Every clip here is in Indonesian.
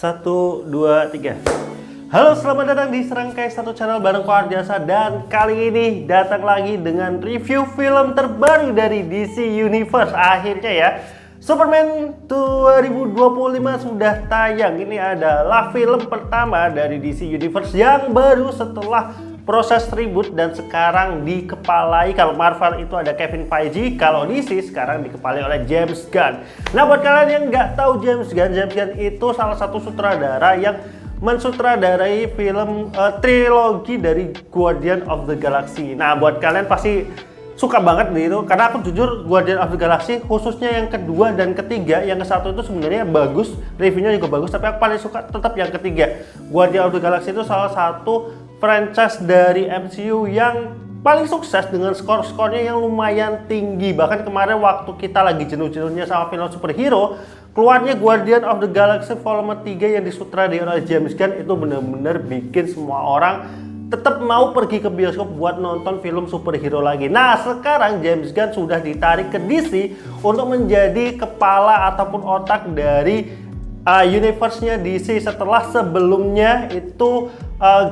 1, 2, 3. Halo, selamat datang di Serangkai Satu Channel bareng Ko Ardiansa. Dan kali ini datang lagi dengan review film terbaru dari DC Universe. Akhirnya ya, Superman 2025 sudah tayang. Ini adalah film pertama dari DC Universe yang baru setelah proses reboot dan sekarang dikepalai. Kalau Marvel itu ada Kevin Feige, kalau DC sekarang dikepalai oleh James Gunn. Nah, buat kalian yang nggak tahu James Gunn itu salah satu sutradara yang mensutradarai film trilogi dari Guardian of the Galaxy. Nah, buat kalian pasti suka banget nih itu, karena aku jujur Guardian of the Galaxy khususnya yang kedua dan ketiga, yang ke satu itu sebenarnya bagus, reviewnya juga bagus, tapi aku paling suka tetap yang ketiga. Guardian of the Galaxy itu salah satu franchise dari MCU yang paling sukses dengan skor-skornya yang lumayan tinggi. Bahkan kemarin waktu kita lagi jenuh-jenuhnya sama film superhero, keluarnya Guardian of the Galaxy volume 3 yang disutradarai oleh James Gunn itu benar-benar bikin semua orang tetap mau pergi ke bioskop buat nonton film superhero lagi. Nah, sekarang James Gunn sudah ditarik ke DC untuk menjadi kepala ataupun otak dari universe-nya DC setelah sebelumnya itu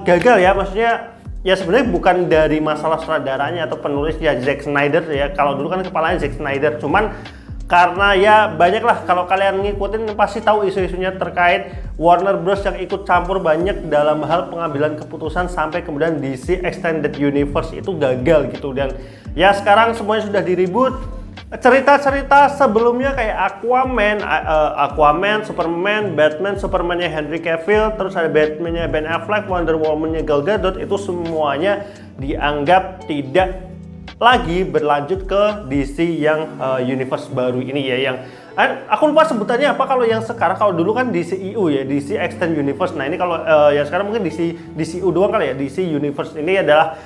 gagal ya. Maksudnya ya sebenarnya bukan dari masalah sutradaranya atau penulisnya Zack Snyder ya. Kalau dulu kan kepalanya Zack Snyder, cuman karena ya banyak lah, kalau kalian ngikutin pasti tahu isu-isunya terkait Warner Bros yang ikut campur banyak dalam hal pengambilan keputusan sampai kemudian DC Extended Universe itu gagal gitu. Dan ya sekarang semuanya sudah diribut. Cerita-cerita sebelumnya kayak Aquaman, Superman, Batman, Superman-nya Henry Cavill, terus ada Batman-nya Ben Affleck, Wonder Woman-nya Gal Gadot, itu semuanya dianggap tidak lagi berlanjut ke DC yang universe baru ini ya, yang aku lupa sebutannya apa kalau yang sekarang. Kalau dulu kan DCEU ya, DC Extended Universe. Nah, ini kalau yang sekarang mungkin DCU doang kali ya. DC Universe ini adalah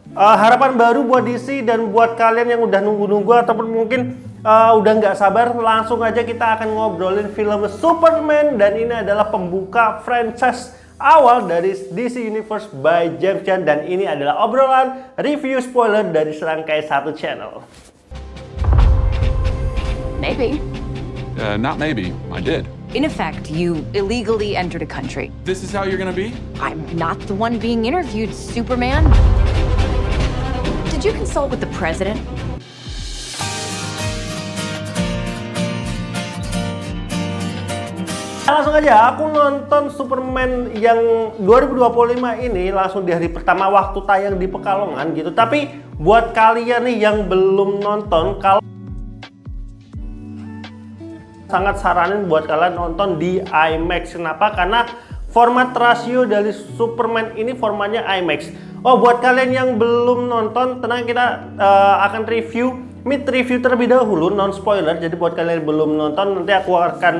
harapan baru buat DC dan buat kalian yang udah nunggu-nunggu ataupun mungkin udah nggak sabar, langsung aja kita akan ngobrolin film Superman. Dan ini adalah pembuka franchise awal dari DC Universe by James Gunn, dan ini adalah obrolan review spoiler dari Serangkai Satu Channel. Maybe. Not maybe, I did. In effect, you illegally entered a country. This is how you're gonna be? I'm not the one being interviewed, Superman. Did you consult with the president? Langsung aja aku nonton Superman yang 2025 ini langsung di hari pertama waktu tayang di Pekalongan gitu. Tapi buat kalian nih yang belum nonton, kalau sangat saranin buat kalian nonton di IMAX. Kenapa? Karena format rasio dari Superman ini formatnya IMAX. Oh, buat kalian yang belum nonton, tenang, kita akan mid review terlebih dahulu, non spoiler. Jadi buat kalian yang belum nonton, nanti aku akan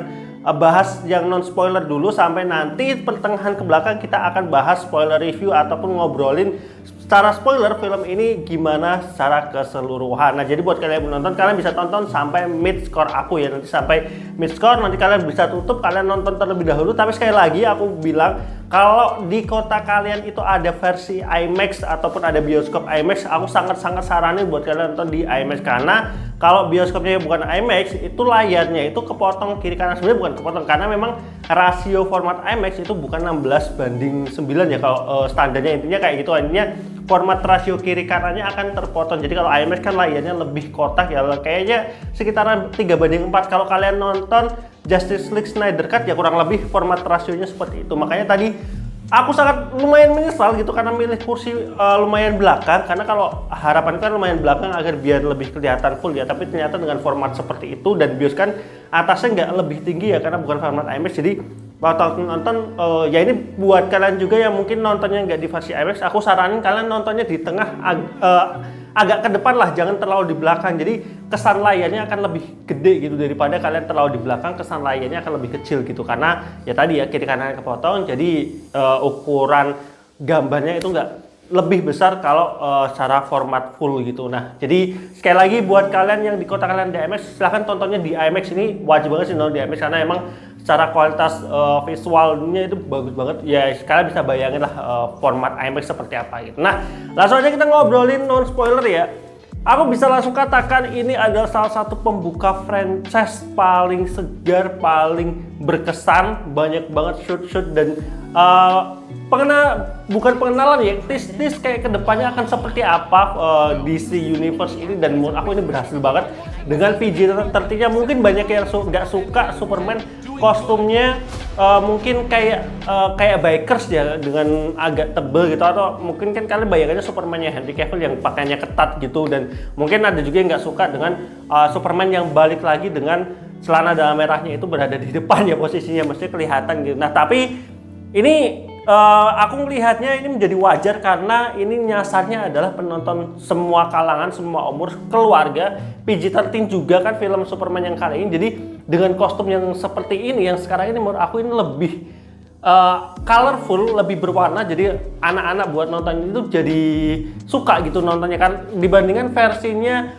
bahas yang non spoiler dulu, sampai nanti pertengahan ke belakang kita akan bahas spoiler review ataupun ngobrolin secara spoiler film ini gimana secara keseluruhan. Nah, jadi buat kalian yang menonton, kalian bisa tonton sampai mid score aku ya. Nanti sampai mid score nanti kalian bisa tutup, kalian nonton terlebih dahulu. Tapi sekali lagi aku bilang, kalau di kota kalian itu ada versi IMAX ataupun ada bioskop IMAX, aku sangat-sangat saranin buat kalian nonton di IMAX. Karena kalau bioskopnya bukan IMAX, itu layarnya itu kepotong kiri kanan. Sebenarnya bukan kepotong, karena memang rasio format IMAX itu bukan 16:9 ya kalau standarnya, intinya kayak gitu. Intinya format rasio kiri kanannya akan terpotong. Jadi kalau IMAX kan layarnya lebih kotak ya, kayaknya sekitaran 3:4. Kalau kalian nonton Justice League Snyder Cut ya kurang lebih format rasionya seperti itu. Makanya tadi aku sangat lumayan menyesal gitu karena milih kursi lumayan belakang, karena kalau harapan kan lumayan belakang agar biar lebih kelihatan full ya. Tapi ternyata dengan format seperti itu, dan bios kan atasnya nggak lebih tinggi ya karena bukan format IMAX. Jadi waktu aku nonton ya ini buat kalian juga yang mungkin nontonnya nggak di versi IMAX, aku saranin kalian nontonnya di tengah, agak ke depan lah, jangan terlalu di belakang. Jadi kesan layarnya akan lebih gede gitu daripada kalian terlalu di belakang, kesan layarnya akan lebih kecil gitu. Karena ya tadi ya kiri kanan kepotong, jadi ukuran gambarnya itu nggak lebih besar kalau secara format full gitu. Nah, jadi sekali lagi buat kalian yang di kota kalian di IMAX, silahkan tontonnya di IMAX. Ini wajib banget sih nonton di IMAX karena emang secara kualitas visualnya itu bagus banget ya. Kalian bisa bayangin lah format IMAX seperti apa gitu. Nah, langsung aja kita ngobrolin non spoiler ya. Aku bisa langsung katakan ini adalah salah satu pembuka franchise paling segar, paling berkesan, banyak banget shoot dan bukan pengenalan ya, tis kayak kedepannya akan seperti apa DC Universe ini, dan menurut aku ini berhasil banget dengan PG-13-nya. Mungkin banyak yang nggak suka Superman kostumnya, mungkin kayak bikers ya, dengan agak tebel gitu, atau mungkin kan kalian bayangannya Superman-nya Henry Cavill yang pakainya ketat gitu, dan mungkin ada juga yang nggak suka dengan Superman yang balik lagi dengan celana dalam merahnya itu berada di depan ya posisinya, mesti kelihatan gitu. Nah tapi ini aku melihatnya ini menjadi wajar karena ini nyasarnya adalah penonton semua kalangan, semua umur, keluarga, PG-13 juga kan film Superman yang kali ini. Jadi dengan kostum yang seperti ini, yang sekarang ini menurut aku ini lebih colorful, lebih berwarna, jadi anak-anak buat nonton itu jadi suka gitu nontonnya kan, dibandingkan versinya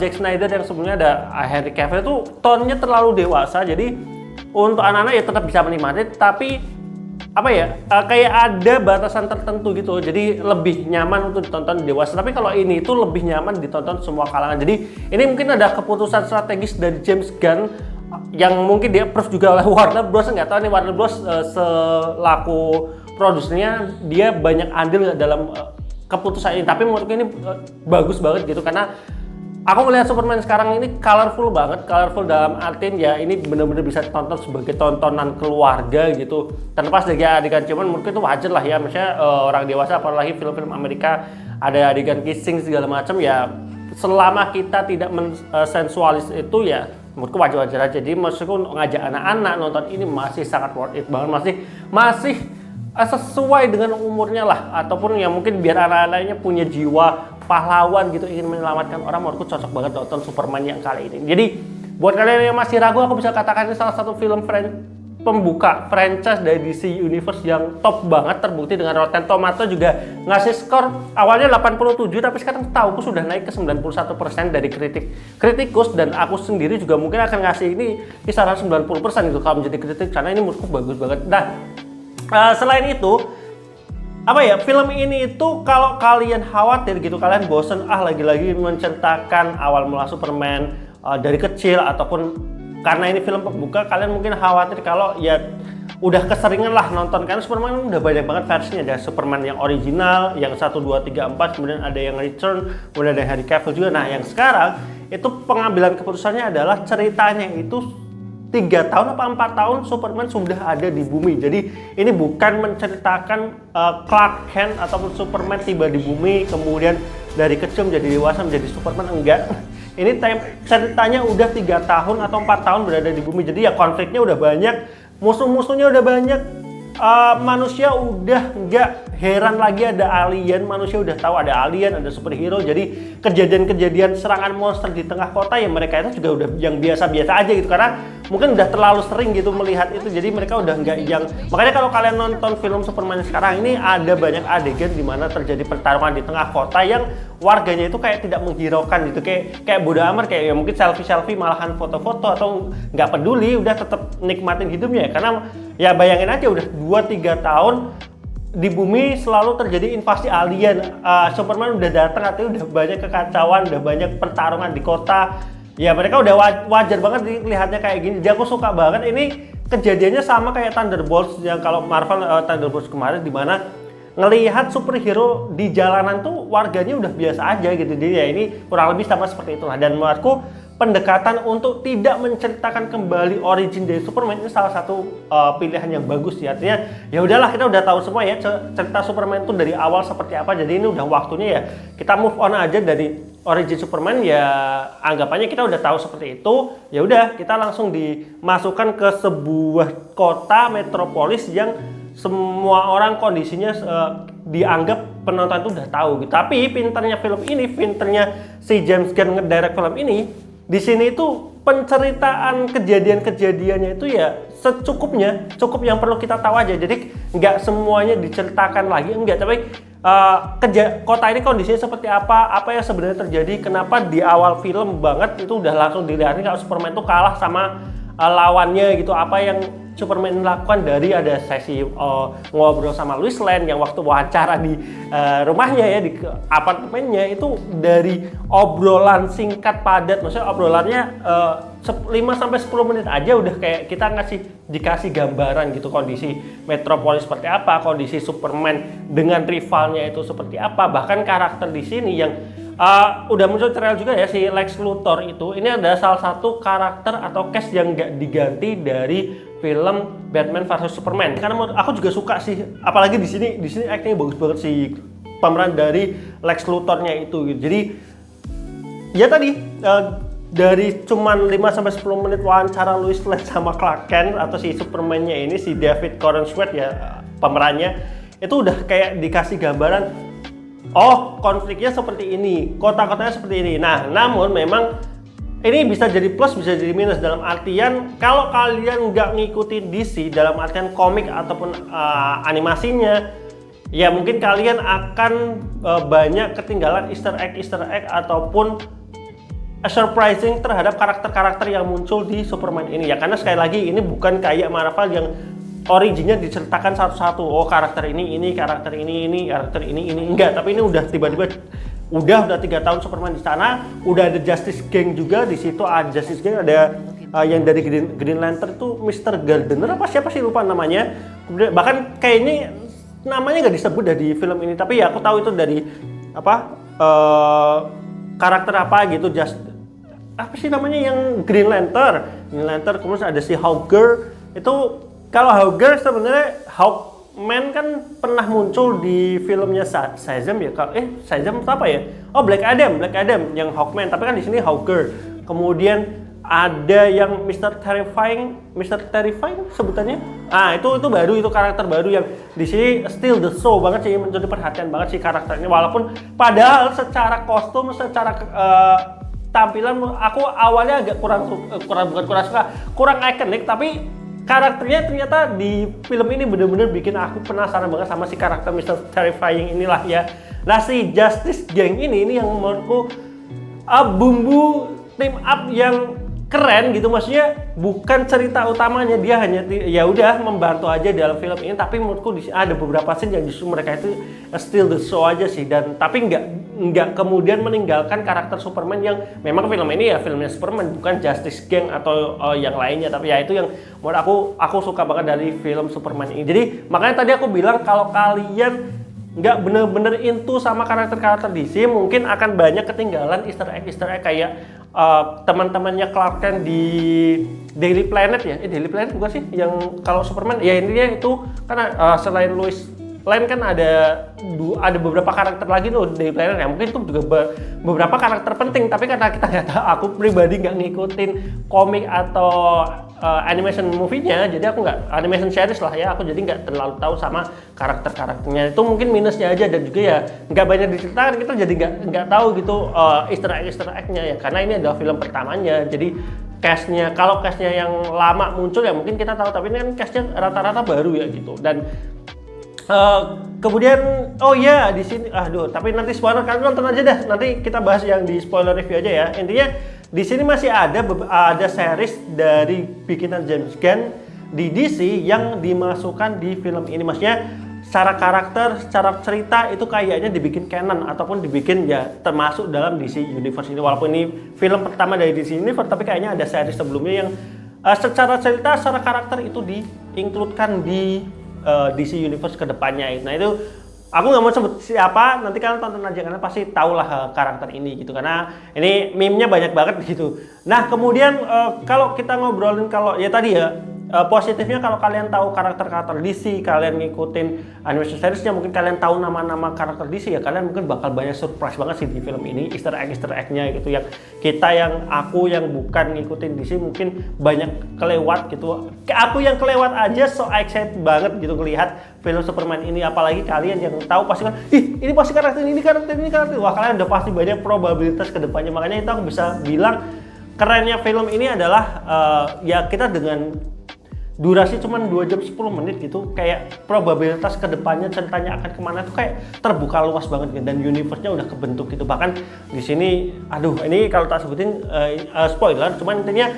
Zack Snyder yang sebelumnya ada Henry Cavill itu tonnya terlalu dewasa. Jadi untuk anak-anak ya tetap bisa menikmati, tapi apa ya, kayak ada batasan tertentu gitu, jadi lebih nyaman untuk ditonton dewasa. Tapi kalau ini itu lebih nyaman ditonton semua kalangan. Jadi ini mungkin ada keputusan strategis dari James Gunn yang mungkin dia approve juga oleh Warner Bros. Nggak tahu nih Warner Bros selaku produsernya dia banyak andil dalam keputusan ini. Tapi menurutku ini bagus banget gitu, karena aku melihat Superman sekarang ini colorful banget, colorful dalam artian ya ini benar-benar bisa ditonton sebagai tontonan keluarga gitu. Tanpa sedikit adegan cuman menurutku itu wajar lah ya, misalnya orang dewasa, apalagi film-film Amerika ada adegan kissing segala macam ya, selama kita tidak sensualis itu ya menurutku wajar-wajar aja. Jadi maksudku ngajak anak-anak nonton ini masih sangat worth it banget, masih sesuai dengan umurnya lah, ataupun ya mungkin biar anak-anaknya punya jiwa pahlawan gitu, ingin menyelamatkan orang, menurutku cocok banget nonton Superman yang kali ini. Jadi buat kalian yang masih ragu, aku bisa katakan ini salah satu film pembuka franchise dari DC Universe yang top banget, terbukti dengan Rotten Tomato juga ngasih skor awalnya 87, tapi sekarang tahuku sudah naik ke 91% dari kritikus, dan aku sendiri juga mungkin akan ngasih ini kisaran 90% gitu kalau menjadi kritik, karena ini menurutku bagus banget. Nah selain itu apa ya, film ini itu kalau kalian khawatir gitu, kalian bosen lagi-lagi menceritakan awal mula Superman dari kecil, ataupun karena ini film pembuka kalian mungkin khawatir kalau ya udah keseringan lah nonton, karena Superman udah banyak banget versinya. Ada Superman yang original, yang 1, 2, 3, 4, kemudian ada yang Return, kemudian ada Henry Cavill juga. Nah yang sekarang itu pengambilan keputusannya adalah ceritanya itu 3 tahun apa 4 tahun Superman sudah ada di bumi. Jadi ini bukan menceritakan Clark Kent ataupun Superman tiba di bumi kemudian dari kecil menjadi dewasa menjadi Superman, enggak. Ini ceritanya udah 3 tahun atau 4 tahun berada di bumi. Jadi ya konfliknya udah banyak, musuh-musuhnya udah banyak, manusia udah nggak heran lagi ada alien, manusia udah tahu ada alien, ada superhero. Jadi kejadian-kejadian serangan monster di tengah kota ya mereka itu juga udah yang biasa-biasa aja gitu, karena mungkin udah terlalu sering gitu melihat itu. Jadi mereka udah nggak yang, makanya kalau kalian nonton film Superman sekarang ini ada banyak adegan di mana terjadi pertarungan di tengah kota yang warganya itu kayak tidak menghiraukan gitu, kayak bodo amat, kayak ya mungkin selfie malahan foto-foto atau nggak peduli, udah tetap nikmatin hidupnya ya. Karena ya bayangin aja udah 2-3 tahun di bumi selalu terjadi invasi alien, Superman udah datang, artinya udah banyak kekacauan, udah banyak pertarungan di kota. Ya mereka udah wajar banget lihatnya kayak gini. Jadi aku suka banget ini kejadiannya sama kayak Thunderbolts yang kalau Marvel Thunderbolts kemarin, dimana ngelihat superhero di jalanan tuh warganya udah biasa aja gitu. Jadi ya ini kurang lebih sama seperti itulah. Dan menurutku pendekatan untuk tidak menceritakan kembali origin dari Superman ini salah satu pilihan yang bagus ya. Artinya ya udahlah, kita udah tahu semua ya cerita Superman itu dari awal seperti apa. Jadi ini udah waktunya ya kita move on aja dari origin Superman. Ya anggapannya kita udah tahu seperti itu. Ya udah, kita langsung dimasukkan ke sebuah kota metropolis yang semua orang kondisinya dianggap penonton itu udah tahu gitu. Tapi pinternya film ini, pinternya si James Gunn ngedirect film ini, di sini itu penceritaan kejadian-kejadiannya itu ya secukupnya, cukup yang perlu kita tahu aja. Jadi nggak semuanya diceritakan lagi, enggak. Tapi kota ini kondisinya seperti apa yang sebenarnya terjadi, kenapa di awal film banget itu udah langsung dilihatin kalau Superman itu kalah sama lawannya gitu, apa yang Superman lakukan dari ada sesi ngobrol sama Lois Lane yang waktu wawancara di rumahnya ya, di apartemennya, itu dari obrolan singkat padat, maksudnya obrolannya 5-10 menit aja udah kayak kita dikasih gambaran gitu kondisi Metropolis seperti apa, kondisi Superman dengan rivalnya itu seperti apa, bahkan karakter di sini yang udah muncul trailer juga ya, si Lex Luthor itu, ini adalah salah satu karakter atau cast yang nggak diganti dari film Batman vs Superman. Karena aku juga suka sih, apalagi di sini actingnya bagus banget sih pemeran dari Lex Luthor-nya itu. Jadi ya tadi dari cuman 5-10 menit wawancara Lois Lane sama Clark Kent atau si Superman-nya ini, si David Corenswet ya pemerannya, itu udah kayak dikasih gambaran, oh konfliknya seperti ini, kota-kotanya seperti ini. Nah, namun memang ini bisa jadi plus, bisa jadi minus, dalam artian kalau kalian nggak ngikutin DC dalam artian komik ataupun animasinya, ya mungkin kalian akan banyak ketinggalan Easter egg ataupun surprising terhadap karakter-karakter yang muncul di Superman ini ya. Karena sekali lagi ini bukan kayak Marvel yang originnya diceritakan satu-satu, oh karakter ini, karakter ini, karakter ini, enggak. Tapi ini udah tiba-tiba udah 3 tahun Superman di sana, udah ada Justice Gang juga di situ. Ada Justice Gang, ada yang dari Green Lantern itu Mr. Gardener apa siapa sih, lupa namanya. Kemudian bahkan kayaknya namanya nggak disebut dari film ini, tapi ya aku tahu itu dari apa karakter apa gitu, apa sih namanya yang Green Lantern. Kemudian ada si Hawkgirl itu. Kalau Hawkgirl sebenarnya Hawkman kan pernah muncul di filmnya Shazam ya. Shazam apa ya? Oh, Black Adam yang Hawkman, tapi kan di sini Hawkgirl. Kemudian ada yang Mr. Terrifying sebutannya. Itu baru, itu karakter baru yang di sini still the show banget sih, menjadi perhatian banget sih karakternya, walaupun padahal secara kostum, secara tampilan aku awalnya agak kurang ikonik, tapi karakternya ternyata di film ini bener-bener bikin aku penasaran banget sama si karakter Mr. Terrifying inilah ya. Nah, si Justice Gang ini yang menurutku bumbu team up yang keren gitu, maksudnya bukan cerita utamanya, dia hanya ya udah membantu aja dalam film ini, tapi menurutku di ada beberapa scene yang justru mereka itu still the show aja sih, dan tapi nggak kemudian meninggalkan karakter Superman yang memang film ini ya filmnya Superman, bukan Justice Gang atau yang lainnya, tapi ya itu yang menurut aku suka banget dari film Superman ini. Jadi makanya tadi aku bilang kalau kalian nggak bener-bener into sama karakter-karakter DC, mungkin akan banyak ketinggalan Easter egg kayak teman-temannya Clark Kent di Daily Planet ya, Daily Planet bukan sih yang kalau Superman ya, intinya itu karena selain Lois Lane kan ada beberapa karakter lagi tuh Daily Planet ya, mungkin itu juga beberapa karakter penting, tapi karena kita nggak tahu, aku pribadi nggak ngikutin komik atau animation movie-nya, jadi aku nggak, animation series lah ya, aku jadi nggak terlalu tahu sama karakternya, itu mungkin minusnya aja, dan juga ya nggak banyak diceritakan, kita jadi nggak tahu gitu Easter egg-nya ya, karena ini adalah film pertamanya. Jadi kalau castnya yang lama muncul ya mungkin kita tahu, tapi ini kan castnya rata-rata baru ya gitu. Dan kemudian di sini tapi nanti spoiler, kalian nonton aja dah, nanti kita bahas yang di spoiler review aja ya. Intinya di sini masih ada series dari bikinan James Gunn di DC yang dimasukkan di film ini, maksudnya secara karakter, secara cerita itu kayaknya dibikin canon ataupun dibikin ya termasuk dalam DC Universe ini, walaupun ini film pertama dari DC Universe, tapi kayaknya ada series sebelumnya yang secara cerita, secara karakter itu di-includekan di DC Universe kedepannya. Nah itu aku nggak mau sebut siapa, nanti kalian tonton aja karena pasti tahulah karakter ini gitu, karena ini meme-nya banyak banget gitu. Nah kemudian kalau kita ngobrolin, kalau ya tadi ya positifnya, kalau kalian tahu karakter-karakter DC, kalian ngikutin animation series-nya, mungkin kalian tahu nama-nama karakter DC ya, kalian mungkin bakal banyak surprise banget sih di film ini, Easter egg-nya gitu, yang aku yang bukan ngikutin DC mungkin banyak kelewat gitu. Aku yang kelewat aja so excited banget gitu ngelihat film Superman ini, apalagi kalian yang tahu pasti kan, ini pasti karakter ini, wah kalian udah pasti banyak probabilitas ke depannya. Makanya itu aku bisa bilang kerennya film ini adalah ya kita dengan durasi cuma 2 jam 10 menit gitu, kayak probabilitas kedepannya ceritanya akan kemana tuh kayak terbuka luas banget gitu, dan universe-nya udah kebentuk gitu. Bahkan di sini, ini kalau tak sebutin spoiler, cuman intinya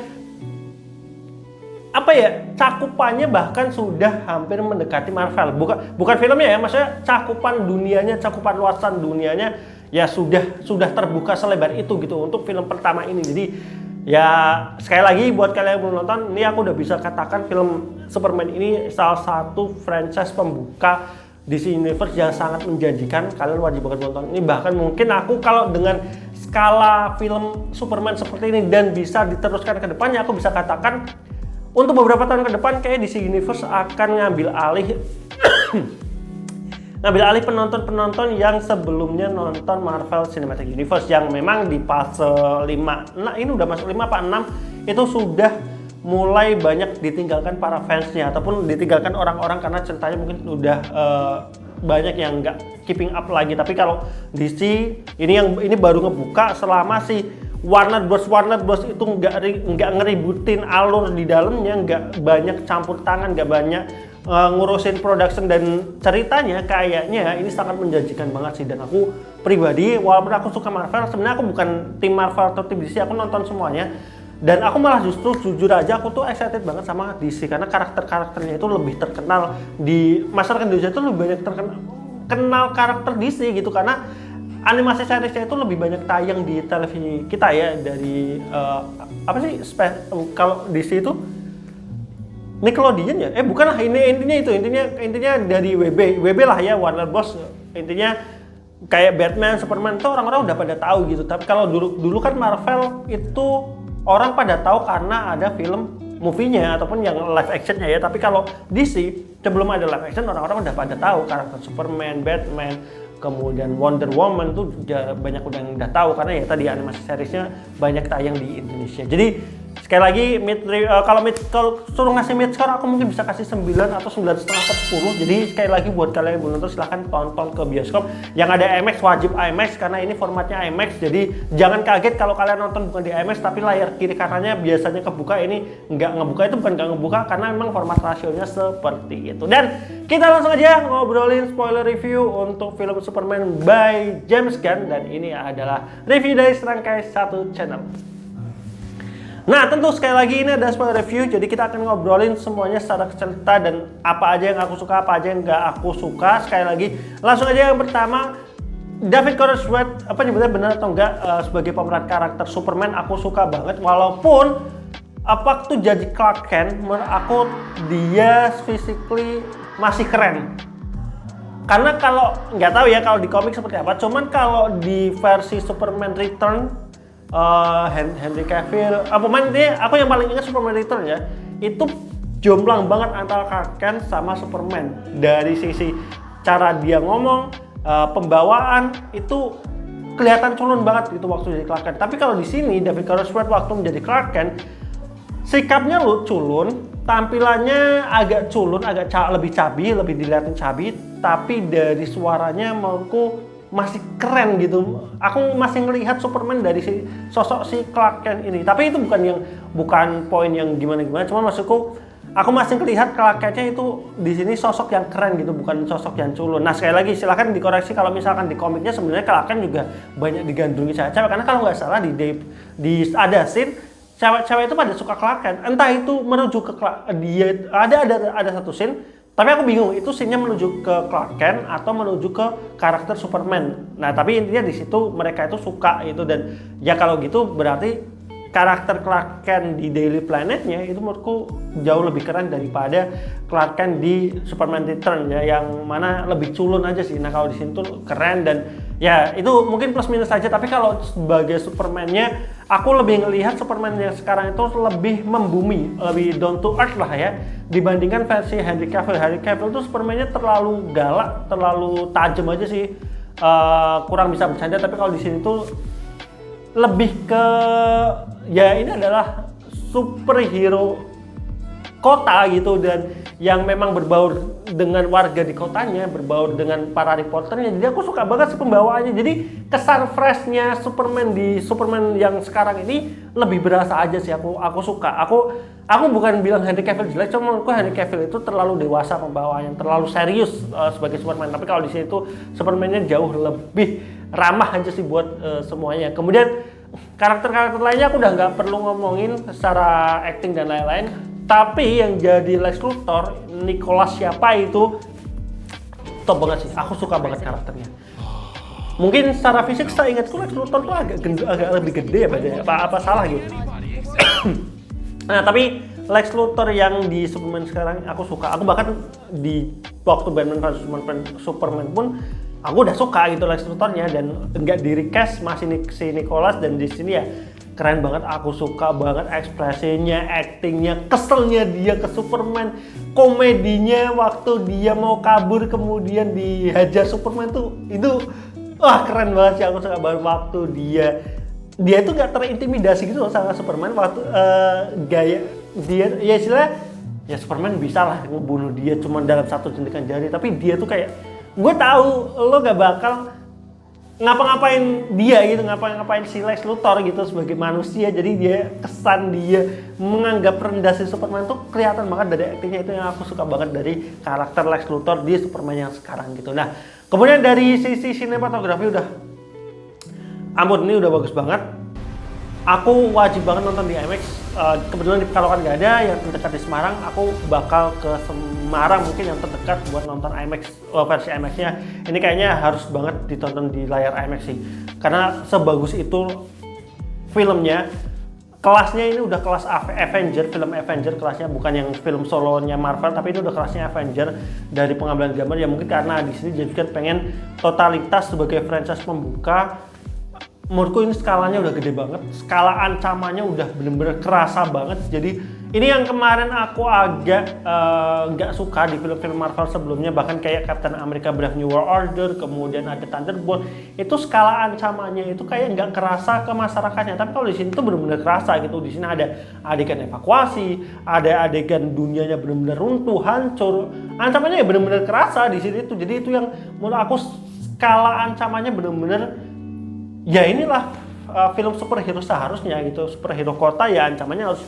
apa ya, cakupannya bahkan sudah hampir mendekati Marvel. Bukan filmnya ya, maksudnya cakupan dunianya, cakupan luasan dunianya ya sudah terbuka selebar itu gitu untuk film pertama ini. Jadi ya sekali lagi buat kalian yang belum nonton, ini aku udah bisa katakan film Superman ini salah satu franchise pembuka DC Universe yang sangat menjanjikan. Kalian wajib banget nonton ini. Bahkan mungkin aku kalau dengan skala film Superman seperti ini dan bisa diteruskan ke depannya, aku bisa katakan untuk beberapa tahun ke depan kayak DC Universe akan ngambil alih penonton-penonton yang sebelumnya nonton Marvel Cinematic Universe yang memang di fase 5, nah ini udah masuk 5 apa 6 itu sudah mulai banyak ditinggalkan para fansnya ataupun ditinggalkan orang-orang karena ceritanya mungkin udah banyak yang nggak keeping up lagi. Tapi kalau DC ini baru ngebuka selama si Warner Bros itu nggak ngeributin alur di dalamnya, nggak banyak campur tangan, nggak banyak ngurusin production dan ceritanya. Kayaknya ini sangat menjanjikan banget sih. Dan aku pribadi walaupun aku suka Marvel, sebenarnya aku bukan tim Marvel atau tim DC, aku nonton semuanya. Dan aku malah justru jujur aja aku tuh excited banget sama DC karena karakter-karakternya itu lebih terkenal di masyarakat Indonesia, itu lebih banyak kenal karakter DC gitu karena animasi seriesnya itu lebih banyak tayang di televisi kita ya, dari apa sih kalau DC itu Nickelodeon ya? Bukan lah, intinya dari WB lah ya, Warner Bros. Intinya kayak Batman, Superman itu orang-orang udah pada tahu gitu. Tapi kalau dulu kan Marvel itu orang pada tahu karena ada film movie-nya ataupun yang live action-nya ya. Tapi kalau DC sebelum ada live action orang-orang udah pada tahu karakter Superman, Batman, kemudian Wonder Woman tuh banyak udah tahu karena ya tadi animasi seriesnya banyak tayang di Indonesia. Jadi sekali lagi kalau suruh ngasih mid score aku mungkin bisa kasih 9 atau 9,5 per 10. Jadi sekali lagi buat kalian yang belum nonton silahkan tonton ke bioskop. Yang ada IMAX wajib IMAX karena ini formatnya IMAX. Jadi jangan kaget kalau kalian nonton bukan di IMAX tapi layar kiri kanannya biasanya kebuka, ini nggak ngebuka. Itu bukan nggak ngebuka karena memang format rasionya seperti itu. Dan kita langsung aja ngobrolin spoiler review untuk film Superman by James Gunn, dan ini adalah review dari Serangkai Satu Channel. Nah tentu sekali lagi ini ada spoiler review, jadi kita akan ngobrolin semuanya secara cerita dan apa aja yang aku suka, apa aja yang nggak aku suka. Sekali lagi langsung aja yang pertama, David Corenswet, apa nyebutnya benar atau enggak, sebagai pemeran karakter Superman aku suka banget. Walaupun waktu jadi Clark Kent menurut aku dia physically masih keren. Karena kalau nggak tahu ya kalau di komik seperti apa, cuman kalau di versi Superman Return Henry Cavill, aku yang paling ingat Superman Return ya, itu jomplang banget antara Clark Kent sama Superman. Dari sisi cara dia ngomong, pembawaan itu kelihatan culun banget itu waktu jadi Clark Kent. Tapi kalau di sini David Corenswet waktu menjadi Clark Kent, sikapnya culun, tampilannya agak culun, agak lebih cabi, lebih dilihatin cabi, tapi dari suaranya menurutku masih keren gitu. Aku masih ngelihat Superman dari sosok si Clark Kent ini. Tapi itu bukan poin yang gimana-gimana. Cuma maksudku, aku masih ngelihat Clark Kent-nya itu di sini sosok yang keren gitu, bukan sosok yang culun. Nah sekali lagi silahkan dikoreksi kalau misalkan di komiknya sebenarnya Clark Kent juga banyak digandrungi cewek-cewek. Karena kalau nggak salah di ada scene cewek-cewek itu pada suka Clark Kent. Entah itu merujuk ke dia, ada satu scene. Tapi aku bingung itu scene-nya menuju ke Clark Kent atau menuju ke karakter Superman. Nah, tapi intinya di situ mereka itu suka itu, dan ya kalau gitu berarti karakter Clark Kent di Daily Planet-nya itu menurutku jauh lebih keren daripada Clark Kent di Superman Return ya, yang mana lebih culun aja sih. Nah, kalau di sini tuh keren, dan ya itu mungkin plus minus saja. Tapi kalau sebagai Superman-nya aku lebih ngelihat Superman yang sekarang itu lebih membumi, lebih down to earth lah ya, dibandingkan versi Henry Cavill. Henry Cavill itu Superman-nya terlalu galak, terlalu tajam aja sih, kurang bisa bercanda. Tapi kalau di sini tuh lebih ke ya ini adalah superhero kota gitu, dan yang memang berbaur dengan warga di kotanya, berbaur dengan para reporternya. Jadi aku suka banget sih pembawaannya. Jadi kesan freshnya Superman di Superman yang sekarang ini lebih berasa aja sih. Aku suka. Aku bukan bilang Henry Cavill jelek, cuma menurutku Henry Cavill itu terlalu dewasa pembawaannya, terlalu serius sebagai Superman. Tapi kalau di sini tuh Superman-nya jauh lebih ramah aja sih buat semuanya. Kemudian karakter-karakter lainnya aku udah nggak perlu ngomongin secara acting dan lain-lain. Tapi yang jadi Lex Luthor, Nicholas siapa itu, top banget sih. Aku suka banget karakternya. Mungkin secara fisik saya ingatku Lex Luthor tuh agak lebih gede ya, apa salah gitu. Nah tapi Lex Luthor yang di Superman sekarang aku suka. Aku bahkan di waktu Batman vs Superman pun aku udah suka gitu Lex Luthornya, dan nggak di recast, masih si Nicholas, dan di sini ya keren banget. Aku suka banget ekspresinya, actingnya, keselnya dia ke Superman, komedinya waktu dia mau kabur kemudian dihajar Superman tuh, itu wah keren banget sih. Aku suka banget waktu dia itu nggak terintimidasi gitu loh sama Superman waktu gaya dia, ya istilah ya Superman bisa lah ngebunuh dia cuma dalam satu jentikan jari, tapi dia tuh kayak, gue tahu lo gak bakal ngapa-ngapain dia gitu, ngapa-ngapain si Lex Luthor gitu sebagai manusia. Jadi dia kesan dia menganggap rendah si Superman tuh kelihatan banget dari aktingnya. Itu yang aku suka banget dari karakter Lex Luthor di Superman yang sekarang gitu. Nah kemudian dari sisi sinematografi udah ampun, ini udah bagus banget. Aku wajib banget nonton di IMAX. Kebetulan kalau kan nggak ada yang terdekat di Semarang, aku bakal ke Semarang mungkin yang terdekat buat nonton IMAX, versi IMAX-nya. Ini kayaknya harus banget ditonton di layar IMAX sih, karena sebagus itu filmnya. Kelasnya ini udah kelas Avenger, film Avenger kelasnya, bukan yang film solonya Marvel, tapi ini udah kelasnya Avenger dari pengambilan gambar. Ya mungkin karena di sini jadi kan pengen totalitas sebagai franchise pembuka. Menurutku ini skalanya udah gede banget, skala ancamannya udah bener-bener kerasa banget. Jadi ini yang kemarin aku agak nggak suka di film-film Marvel sebelumnya, bahkan kayak Captain America Brave New World Order, kemudian ada Thunderbolt, itu skala ancamannya itu kayak nggak kerasa ke masyarakatnya. Tapi kalau di sini tuh bener-bener kerasa gitu. Di sini ada adegan evakuasi, ada adegan dunianya bener-bener runtuh, hancur, ancamannya ya bener-bener kerasa di sini tuh. Jadi itu yang menurut aku skala ancamannya bener-bener, ya inilah film superhero seharusnya gitu. Superhero kota ya ancamannya harus,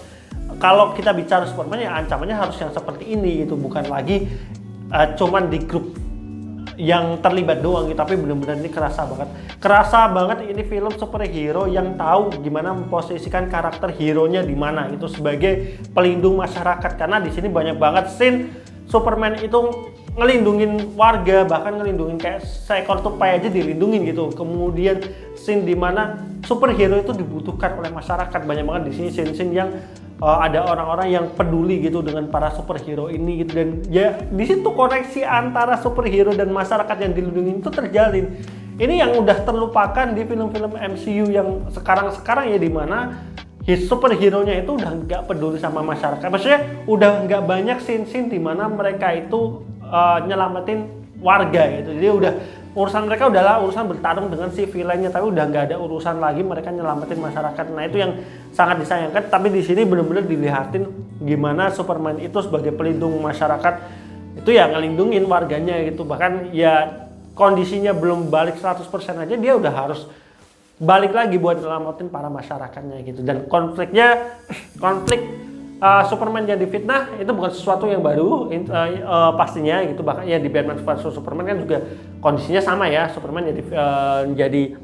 kalau kita bicara Superman ya ancamannya harus yang seperti ini gitu, bukan lagi cuman di grup yang terlibat doang gitu. Tapi benar-benar ini kerasa banget ini film superhero yang tahu gimana memposisikan karakter hero-nya di mana gitu sebagai pelindung masyarakat. Karena di sini banyak banget scene Superman itu ngelindungin warga, bahkan ngelindungin kayak seekor tupai aja dilindungin gitu. Kemudian scene dimana superhero itu dibutuhkan oleh masyarakat, banyak banget di sini scene-scene yang ada orang-orang yang peduli gitu dengan para superhero ini gitu. Dan ya di situ koneksi antara superhero dan masyarakat yang dilindungi itu terjalin. Ini yang udah terlupakan di film-film MCU yang sekarang ya, dimana superhero-nya itu udah nggak peduli sama masyarakat. Maksudnya udah nggak banyak scene-scene dimana mereka itu nyelamatin warga gitu. Jadi udah urusan mereka udahlah urusan bertarung dengan si villainnya, tapi udah nggak ada urusan lagi mereka nyelamatin masyarakat. Nah itu yang sangat disayangkan. Tapi di sini benar-benar dilihatin gimana Superman itu sebagai pelindung masyarakat itu ya ngelindungin warganya gitu. Bahkan ya kondisinya belum balik 100% aja dia udah harus balik lagi buat nyelamatin para masyarakatnya gitu. Dan konflik Superman jadi fitnah itu bukan sesuatu yang baru pastinya gitu. Bahkan ya di Batman vs Superman kan juga kondisinya sama ya. Superman jadi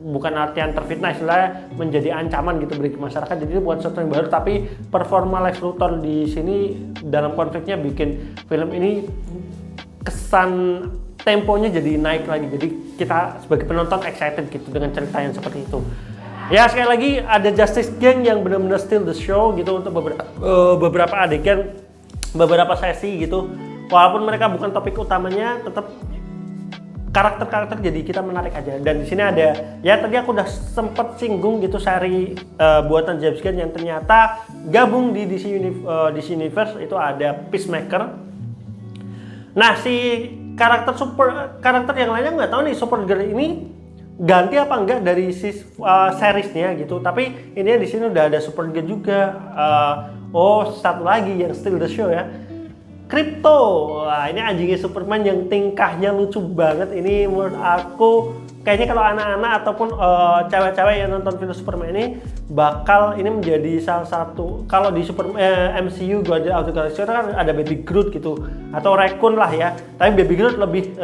bukan artian terfitnah, istilahnya menjadi ancaman gitu bagi masyarakat. Jadi itu bukan sesuatu yang baru, tapi performa Lex Luthor di sini dalam konfliknya bikin film ini kesan temponya jadi naik lagi. Jadi kita sebagai penonton excited gitu dengan cerita yang seperti itu. Ya sekali lagi ada Justice Gang yang benar-benar steal the show gitu untuk beberapa adegan, beberapa sesi gitu. Walaupun mereka bukan topik utamanya, tetap karakter-karakter jadi kita menarik aja. Dan di sini ada, ya tadi aku udah sempet singgung gitu seri buatan James Gunn yang ternyata gabung di DC Universe, itu ada Peacemaker. Nah si karakter yang lainnya nggak tahu nih Supergirl ini ganti apa enggak dari seriesnya gitu. Tapi ini di sini udah ada Supergirl juga. Satu lagi yang steal the show ya, Crypto. Wah, ini anjingnya Superman yang tingkahnya lucu banget. Ini menurut aku kayaknya kalau anak-anak ataupun cewek-cewek yang nonton film Superman ini bakal ini menjadi salah satu. Kalau di MCU Guardians of the Galaxy kan ada Baby Groot gitu atau Raccoon lah ya. Tapi Baby Groot lebih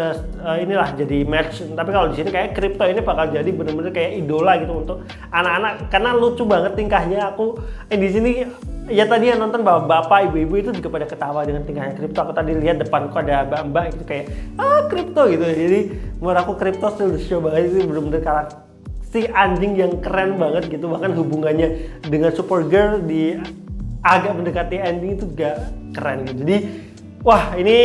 inilah jadi match. Tapi kalau di sini kayak Crypto ini bakal jadi bener-bener kayak idola gitu untuk anak-anak karena lucu banget tingkahnya. Aku di sini ya tadi yang nonton bapak ibu-ibu itu juga pada ketawa dengan tingkahnya kripto. Aku tadi lihat depanku ada mbak-mbak gitu kayak kripto gitu. Jadi menurut aku kripto still the show banget, itu bener-bener karakter si anjing yang keren banget gitu. Bahkan hubungannya dengan Supergirl di agak mendekati ending itu juga keren gitu. Jadi wah, ini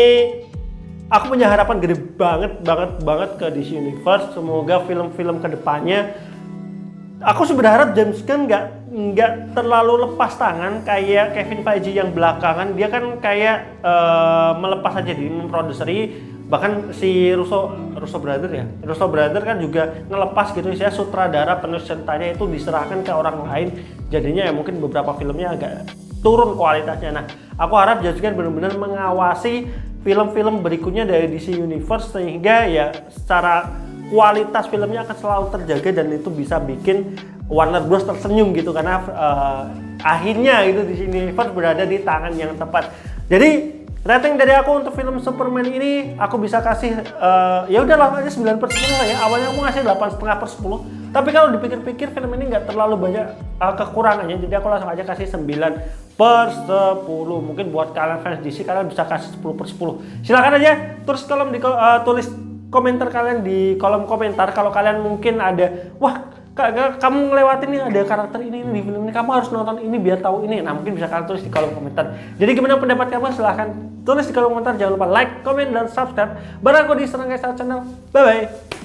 aku punya harapan gede banget ke DC Universe. Semoga film-film kedepannya, aku sih berharap James Gunn nggak terlalu lepas tangan kayak Kevin Feige yang belakangan. Dia kan kayak melepas aja di memproduseri. Bahkan si Russo Brother kan juga ngelepas gitu ya, sutradara penulis ceritanya itu diserahkan ke orang lain. Jadinya ya mungkin beberapa filmnya agak turun kualitasnya. Nah, aku harap James Gunn benar-benar mengawasi film-film berikutnya dari DC Universe sehingga ya secara kualitas filmnya akan selalu terjaga dan itu bisa bikin Warner Bros tersenyum gitu, karena akhirnya itu DC Universe berada di tangan yang tepat. Jadi rating dari aku untuk film Superman ini aku bisa kasih ya udahlah aja 9/10 lah ya. Awalnya aku ngasih 8,5/10. Tapi kalau dipikir-pikir film ini nggak terlalu banyak kekurangannya, jadi aku langsung aja kasih 9/10. Mungkin buat kalian fans DC kalian bisa kasih 10/10. Silakan aja tulis tulis komentar kalian di kolom komentar kalau kalian mungkin ada, wah kamu ngelewatin nih ada karakter ini di film ini, kamu harus nonton ini biar tahu ini. Nah, mungkin bisa kalian tulis di kolom komentar. Jadi gimana pendapat kamu? Silahkan tulis di kolom komentar. Jangan lupa like, comment, dan subscribe. Bareng aku di Serangga Channel. Bye bye.